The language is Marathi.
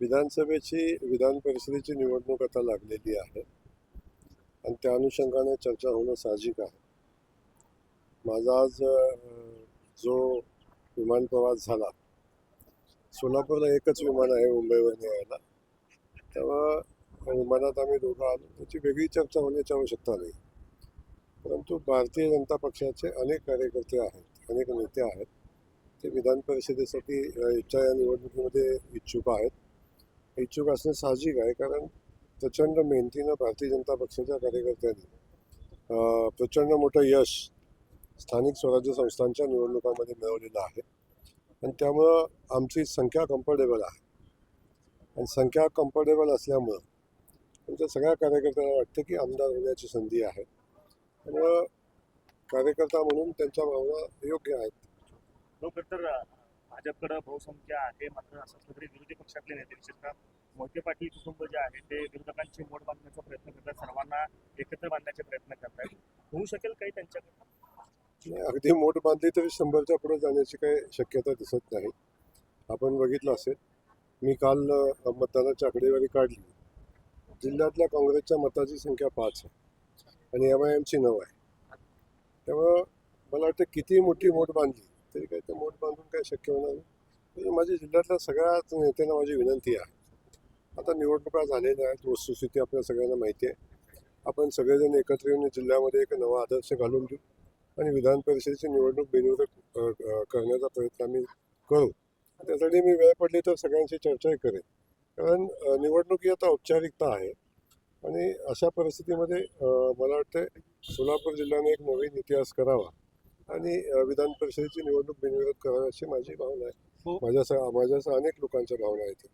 विधानसभेची विधान परिषदेची निवडणूक आता लागलेली आहे आणि त्या अनुषंगाने चर्चा होणं साहजिक आहे. माझा आज जो विमान प्रवास झाला, सोलापूरला एकच विमान आहे मुंबईवर यायला, तेव्हा विमानात आम्ही दोघं आलो. त्याची वेगळी चर्चा होण्याची आवश्यकता नाही. परंतु भारतीय जनता पक्षाचे अनेक कार्यकर्ते आहेत, अनेक नेते आहेत, ते विधान परिषदेसाठी या निवडणुकीमध्ये इच्छुक आहेत. इच्छुक असणं साहजिक आहे, कारण प्रचंड मेहनतीनं भारतीय जनता पक्षाच्या कार्यकर्त्यांनी प्रचंड मोठं यश स्थानिक स्वराज्य संस्थांच्या निवडणुकांमध्ये मिळवलेलं आहे आणि त्यामुळं आमची संख्या कम्फर्टेबल आहे. आणि संख्या कम्फर्टेबल असल्यामुळं आमच्या सगळ्या कार्यकर्त्यांना वाटतं की आमदार होण्याची संधी आहे. त्यामुळं कार्यकर्ता म्हणून त्यांच्या भावना योग्य आहेत. खरोखर तर भाजपकडे बहुसंख्य आहे, मात्र असं असलं तरी विरोधी पक्षातले नेते विशेषतः मोहिते पाटील कुटुंब जे आहे ते विरोधकांची मोड बांधण्याचा प्रयत्न करतात, सर्वांना एकत्र बांधण्याचे प्रयत्न करतात. होऊ शकेल काही त्यांच्याकडनं? अगदी मोठ बांधली तरी 100च्या पुढे जाण्याची काही शक्यता दिसत नाही. आपण बघितलं असेल, मी काल मतदानाची आकडेवारी काढली. जिल्ह्यातल्या काँग्रेसच्या मताची संख्या 5 आहे आणि MIMची 9 आहे. त्यामुळं मला वाटतं किती मोठी मोठ बांधली तरी काही ते मोठ बांधून काही शक्य होणार नाही. म्हणजे माझ्या जिल्ह्यातल्या सगळ्याच नेत्यांना माझी विनंती आहे. आता निवडणुका झालेल्या आहेत, वस्तुस्थिती आपल्या सगळ्यांना माहिती आहे. आपण सगळेजण एकत्र येऊन जिल्ह्यामध्ये एक नवा आदर्श घालून देऊ आणि विधान परिषदेची निवडणूक बिनविरोध करण्याचा प्रयत्न आम्ही करू. त्यासाठी मी वेळ पडली तर सगळ्यांशी चर्चाही करेन, कारण निवडणूक ही आता औपचारिकता आहे आणि अशा परिस्थितीमध्ये मला वाटतं सोलापूर जिल्ह्याने एक नवीन इतिहास करावा आणि विधान परिषदेची निवडणूक बिनविरोध करावी अशी माझी भावना आहे. माझ्यासह अनेक लोकांच्या भावना आहेत.